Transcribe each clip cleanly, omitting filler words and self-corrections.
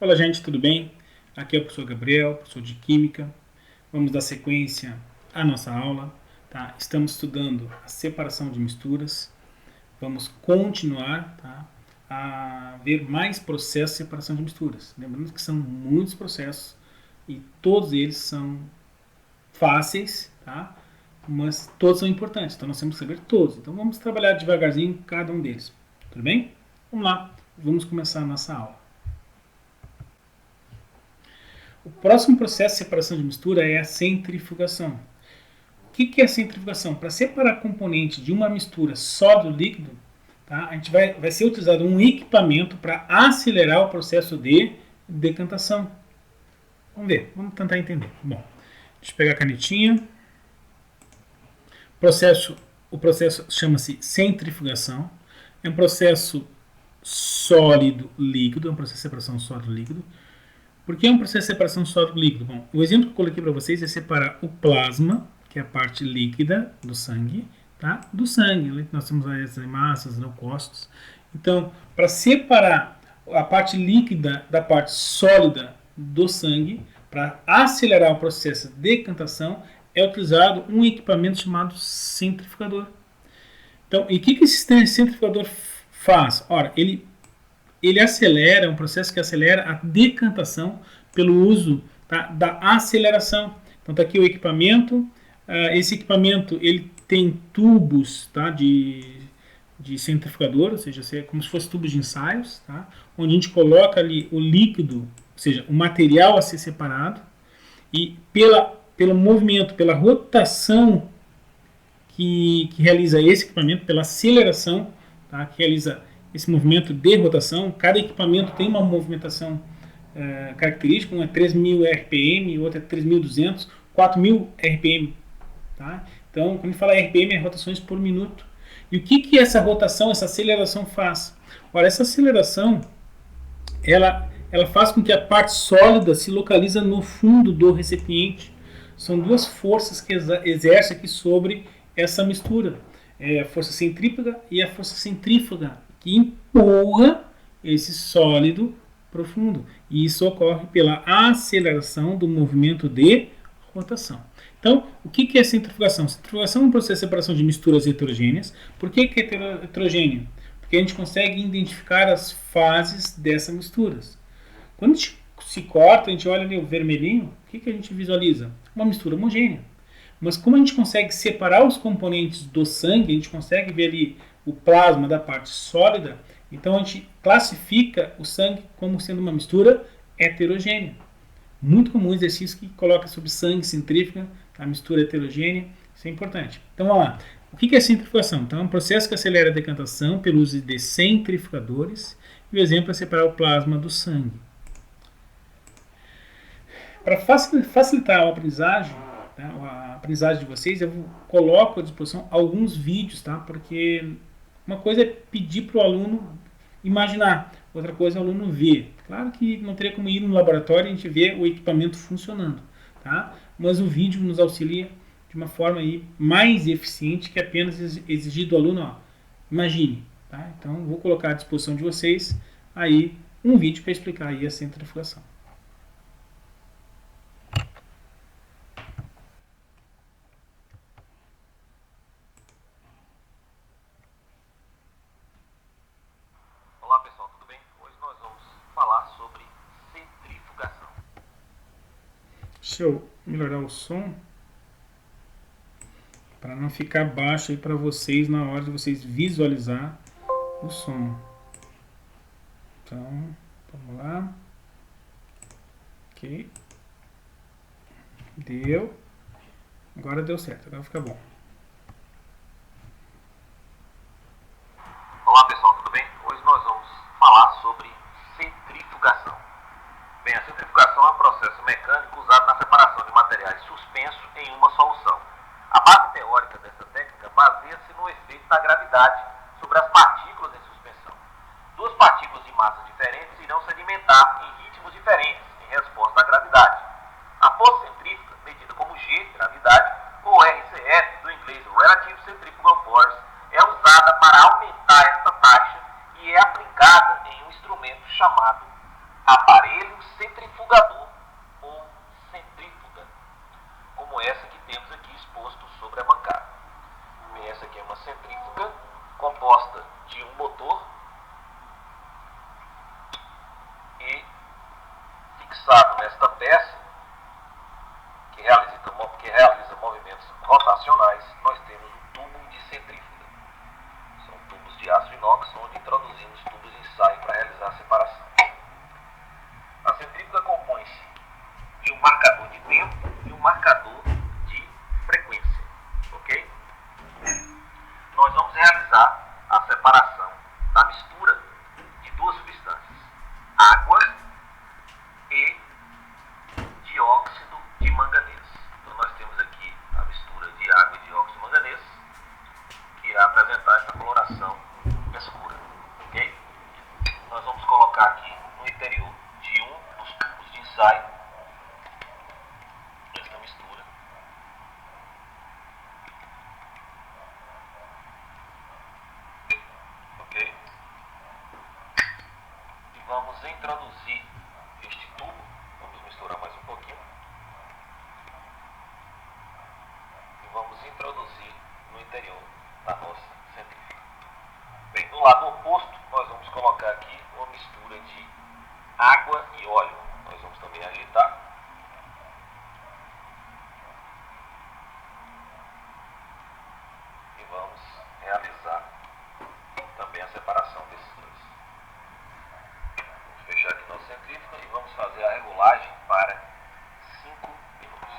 Fala, gente, tudo bem? Aqui é o professor Gabriel, professor de Química. Vamos dar sequência à nossa aula, tá? Estamos estudando a separação de misturas. Vamos continuar, tá, a ver mais processos de separação de misturas. Lembrando que são muitos processos e todos eles são fáceis, tá? Mas todos são importantes, então nós temos que saber todos. Então vamos trabalhar devagarzinho cada um deles, tudo bem? Vamos lá, vamos começar a nossa aula. O próximo processo de separação de mistura é a centrifugação. O que é a centrifugação? Para separar componente de uma mistura sólido-líquido, tá, a gente vai ser utilizado um equipamento para acelerar o processo de decantação. Vamos ver, vamos tentar entender. Bom, deixa eu pegar a canetinha. O processo chama-se centrifugação. É um processo sólido-líquido, é um processo de separação sólido-líquido. Por que é um processo de separação sólido-líquido? Bom, o exemplo que eu coloquei para vocês é separar o plasma, que é a parte líquida do sangue, tá? Do sangue. Nós temos as hemácias, leucócitos. Então, para separar a parte líquida da parte sólida do sangue, para acelerar o processo de decantação, é utilizado um equipamento chamado centrifugador. Então, e o que esse centrifugador faz? Ora, ele acelera, é um processo que acelera a decantação pelo uso, tá, da aceleração. Então está aqui o equipamento. Esse equipamento ele tem tubos, tá, de centrifugador, ou seja, é como se fosse tubos de ensaios, tá, onde a gente coloca ali o líquido, ou seja, o material a ser separado, e pelo movimento, pela rotação que realiza esse equipamento, pela aceleração, tá, que realiza esse movimento de rotação. Cada equipamento tem uma movimentação característica, um é 3.000 RPM, o outro é 3.200, 4.000 RPM. Tá? Então, quando a gente fala RPM, é rotações por minuto. E o que essa rotação, essa aceleração faz? Ora, essa aceleração, ela faz com que a parte sólida se localize no fundo do recipiente. São duas forças que exercem aqui sobre essa mistura. É a força centrípeta e a força centrífuga, que empurra esse sólido profundo. E isso ocorre pela aceleração do movimento de rotação. Então, o que é centrifugação? Centrifugação é um processo de separação de misturas heterogêneas. Por que é heterogêneo? Porque a gente consegue identificar as fases dessas misturas. Quando a gente se corta, a gente olha ali o vermelhinho, o que a gente visualiza? Uma mistura homogênea. Mas como a gente consegue separar os componentes do sangue, a gente consegue ver ali o plasma da parte sólida, então a gente classifica o sangue como sendo uma mistura heterogênea. Muito comum exercício que coloca sobre sangue centrífuga, a mistura heterogênea, isso é importante. Então vamos lá. O que é centrifugação? Então é um processo que acelera a decantação pelo uso de centrifugadores, e o exemplo é separar o plasma do sangue. Para facilitar a aprendizagem, tá, a aprendizagem de vocês, eu coloco à disposição alguns vídeos, tá? Porque uma coisa é pedir para o aluno imaginar, outra coisa é o aluno ver. Claro que não teria como ir no laboratório e a gente ver o equipamento funcionando, tá? Mas o vídeo nos auxilia de uma forma aí mais eficiente que apenas exigir do aluno, ó, imagine, tá? Então vou colocar à disposição de vocês aí um vídeo para explicar aí a centrifugação. Olá pessoal, tudo bem? Hoje nós vamos falar sobre centrifugação. Deixa eu melhorar o som para não ficar baixo aí para vocês na hora de vocês visualizar o som. Então, vamos lá. Ok. Deu. Agora deu certo, agora fica bom. Olá pessoal, tudo bem? Hoje nós vamos falar sobre centrifugação. Bem, a centrifugação é um processo mecânico usado na separação de materiais suspensos em uma solução. A base teórica dessa técnica baseia-se no efeito da gravidade sobre as partículas em suspensão. Duas partículas de massas diferentes irão sedimentar em ritmos diferentes em resposta à gravidade. A força centrífuga, medida como G, gravidade, ou RCF, do inglês Relative Centrifugal Force, é usada para aumentar essa taxa e é aplicada em um instrumento chamado aparelho fixado nesta peça, que realiza movimentos rotacionais, nós temos um tubo de centrífuga. São tubos de aço inox, onde introduzimos tubos de ensaio para realizar a separação. A centrífuga compõe-se de um marcador de tempo e um marcador de frequência. Ok? Nós vamos realizar a separação da mistura de duas substâncias, água e dióxido de manganês. Então nós temos aqui a mistura de água e dióxido de manganês, que irá apresentar essa coloração escura. Ok? Nós vamos colocar aqui no interior de um dos tubos de ensaio esta mistura. Ok? E vamos introduzir este tubo. Vamos misturar mais um pouquinho. E vamos introduzir no interior da nossa centrífuga. Bem, do lado oposto, nós vamos colocar aqui uma mistura de água e óleo. Nós vamos também agitar. E vamos realizar também a separação desses dois. Vamos fechar aqui nossa centrífuga e vamos fazer a regulagem para 5 minutos.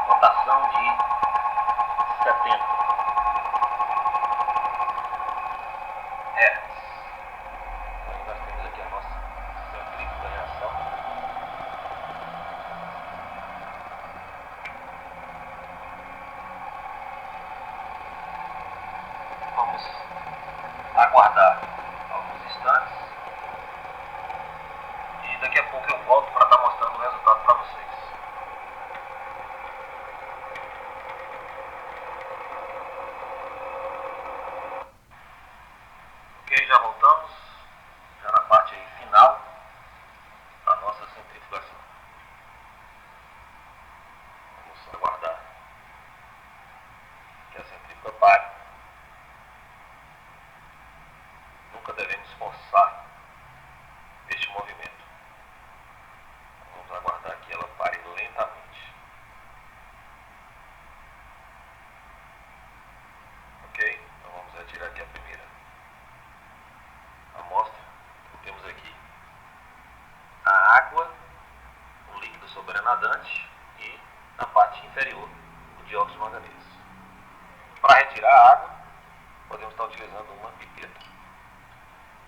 Rotação de 70 Hz. Então, nós temos aqui a nossa centrífuga em ação. Vamos aguardar alguns instantes e daqui a pouco eu volto para estar mostrando o resultado para vocês. Ok, já voltamos, já na parte aí final da nossa centrifugação. Vamos aguardar que a centrífuga pare. Nunca devemos forçar este movimento. Vamos aguardar que ela pare lentamente. Ok? Então vamos retirar aqui a primeira amostra. Então, temos aqui a água, o líquido sobrenadante e, na parte inferior, o dióxido de manganês. Para retirar a água, podemos estar utilizando uma pipeta.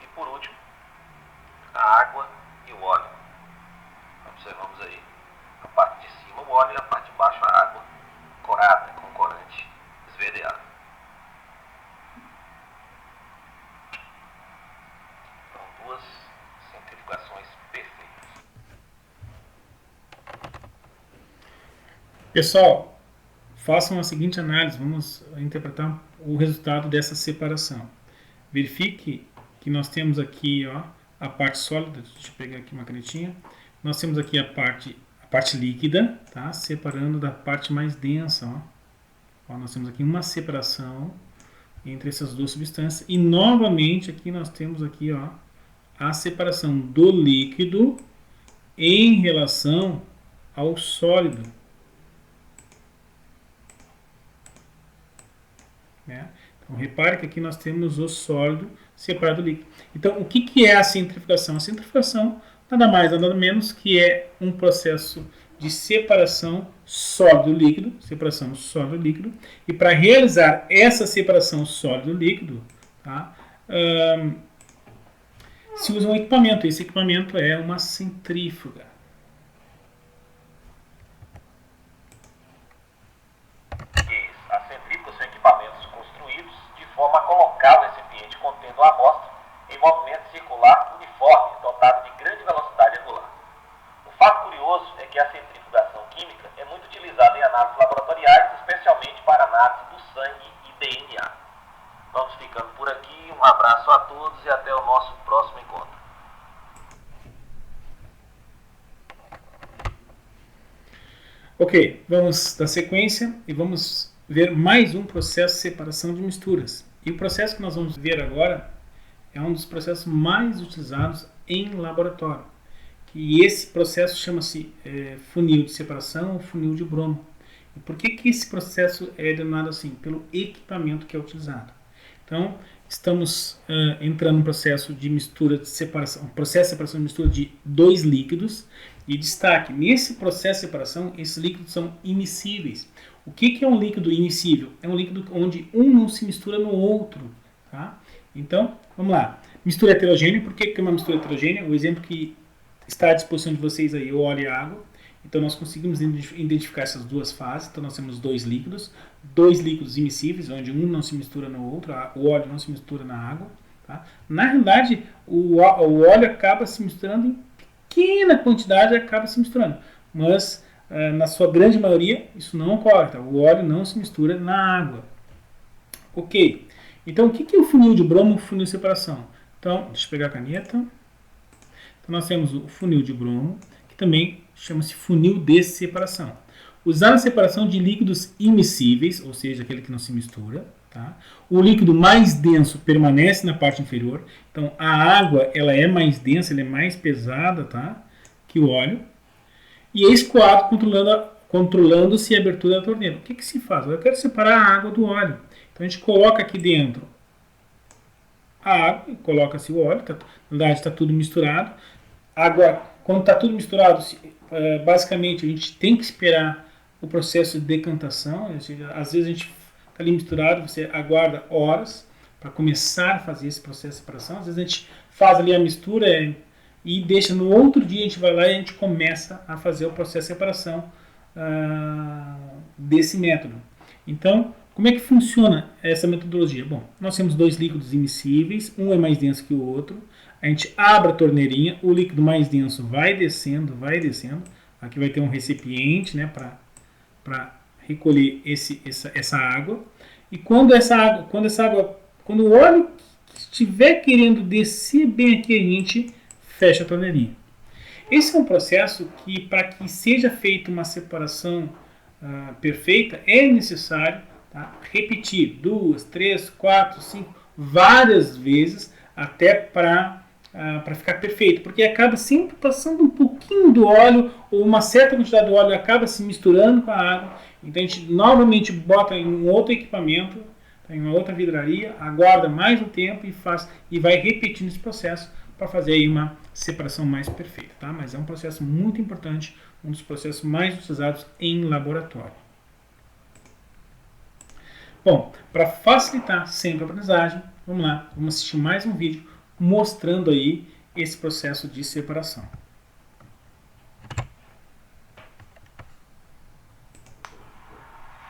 E por último, a água e o óleo. Observamos aí a parte de cima o óleo e a parte de baixo a água corada, com corante esverdeado. Então, duas centrifugações perfeitas. Pessoal, façam a seguinte análise, vamos interpretar o resultado dessa separação. Verifique que nós temos aqui, ó, a parte sólida, deixa eu pegar aqui uma canetinha, nós temos aqui a parte líquida, tá? Separando da parte mais densa, ó. Ó, nós temos aqui uma separação entre essas duas substâncias e novamente aqui nós temos aqui, ó, a separação do líquido em relação ao sólido, né? Então, repare que aqui nós temos o sólido separado do líquido. Então, o que é a centrifugação? A centrifugação nada mais, nada menos que é um processo de separação sólido-líquido, e para realizar essa separação sólido-líquido, tá, se usa um equipamento. Esse equipamento é uma centrífuga. As centrífugas são equipamentos construídos de forma a colocar o recipiente contendo a amostra em movimento circular uniforme, dotado de grande velocidade angular. O fato curioso é que a centrifugação química é muito utilizada em análises laboratoriais, especialmente para análise do sangue e DNA. Vamos ficando por aqui, um abraço a todos e até o nosso próximo encontro. Ok, vamos dar sequência e vamos ver mais um processo de separação de misturas. E o processo que nós vamos ver agora é um dos processos mais utilizados em laboratório. E esse processo chama-se funil de separação ou funil de Bromo. E por que esse processo é denominado assim? Pelo equipamento que é utilizado. Então, estamos entrando no processo de mistura de separação, processo de separação de mistura de dois líquidos. E destaque, nesse processo de separação, esses líquidos são immiscíveis. O que é um líquido immiscível? É um líquido onde um não se mistura no outro. Tá? Então, vamos lá. Mistura heterogênea. Por que é uma mistura heterogênea? O exemplo que está à disposição de vocês aí, o óleo e a água. Então, nós conseguimos identificar essas duas fases. Então, nós temos dois líquidos immiscíveis, onde um não se mistura no outro, o óleo não se mistura na água. Tá? Na realidade, o óleo acaba se misturando em pequena quantidade, acaba se misturando. Mas, na sua grande maioria, isso não ocorre. Tá? O óleo não se mistura na água. Ok. Então, o que é o funil de Bromo e o funil de separação? Então, deixa eu pegar a caneta. Então, nós temos o funil de Bromo, que também chama-se funil de separação. Usar a separação de líquidos immiscíveis, ou seja, aquele que não se mistura. Tá? O líquido mais denso permanece na parte inferior. Então, a água ela é mais densa, ela é mais pesada, tá? Que o óleo. E é escoado controlando-se a abertura da torneira. O que se faz? Eu quero separar a água do óleo. Então, a gente coloca aqui dentro a água e coloca-se o óleo. Na verdade, está tudo misturado. Água, quando está tudo misturado, basicamente a gente tem que esperar o processo de decantação. Às vezes a gente está ali misturado, você aguarda horas para começar a fazer esse processo de separação. Às vezes a gente faz ali a mistura e deixa no outro dia, a gente vai lá e a gente começa a fazer o processo de separação desse método. Então, como é que funciona essa metodologia? Bom, nós temos dois líquidos immiscíveis, um é mais denso que o outro. A gente abre a torneirinha, o líquido mais denso vai descendo. Aqui vai ter um recipiente, né, para recolher essa água. E quando o óleo estiver querendo descer bem aqui, a gente fecha a torneirinha. Esse é um processo que, para que seja feita uma separação perfeita, é necessário repetir 2, 3, 4, 5, várias vezes até para ficar perfeito, porque acaba sempre passando um pouquinho do óleo ou uma certa quantidade do óleo acaba se misturando com a água. Então a gente novamente bota em um outro equipamento, em uma outra vidraria, aguarda mais um tempo e vai repetindo esse processo para fazer aí uma separação mais perfeita. Tá? Mas é um processo muito importante, um dos processos mais utilizados em laboratório. Bom, para facilitar sempre a aprendizagem, vamos lá, vamos assistir mais um vídeo mostrando aí esse processo de separação.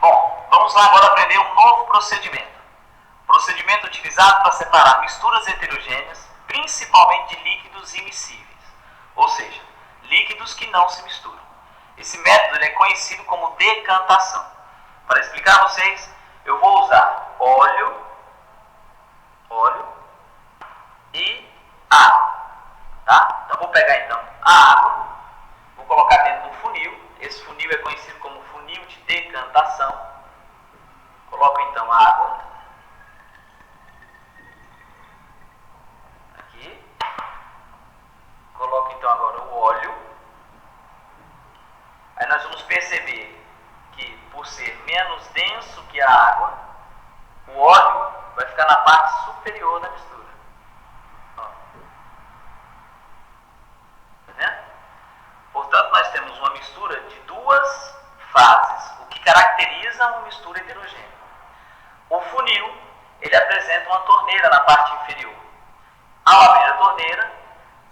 Bom, vamos lá agora aprender um novo procedimento. Procedimento utilizado para separar misturas heterogêneas, principalmente de líquidos immiscíveis, ou seja, líquidos que não se misturam. Esse método é conhecido como decantação. Para explicar a vocês, eu vou usar óleo e água. Tá? Então vou pegar então a água, vou colocar dentro do funil. Esse funil é conhecido como funil de decantação. Coloco então a água aqui. Coloco então agora o óleo. Aí nós vamos perceber que, por ser menos denso que a água, o óleo vai ficar na parte superior da mistura. Ó. Tá vendo? Portanto, nós temos uma mistura de duas fases, o que caracteriza uma mistura heterogênea. O funil, ele apresenta uma torneira na parte inferior. Ao abrir a torneira,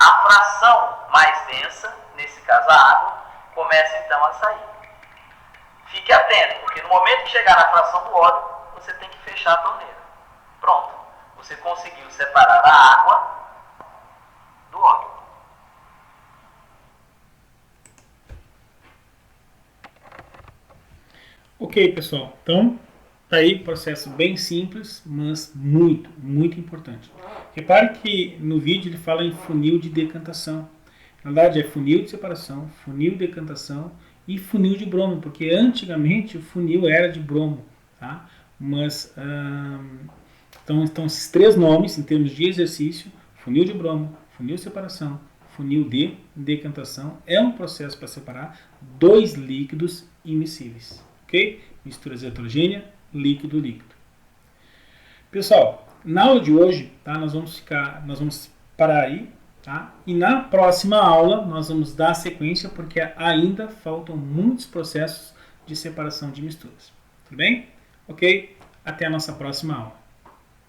a fração mais densa, nesse caso a água, começa então a sair. Fique atento, porque no momento que chegar na fração do óleo, você tem que fechar a torneira. Pronto, você conseguiu separar a água do óleo. Ok, pessoal. Então, tá aí processo bem simples, mas muito, muito importante. Repare que no vídeo ele fala em funil de decantação. Na verdade é funil de separação, funil de decantação e funil de Bromo, porque antigamente o funil era de Bromo, tá? Mas então Então esses 3 nomes em termos de exercício: funil de Bromo, funil de separação, funil de decantação. É um processo para separar 2 líquidos immiscíveis, ok? Misturas heterogênea, líquido-líquido. Pessoal, na aula de hoje, tá, nós vamos parar aí, tá? E na próxima aula nós vamos dar sequência, porque ainda faltam muitos processos de separação de misturas. Tudo bem? Ok? Até a nossa próxima aula.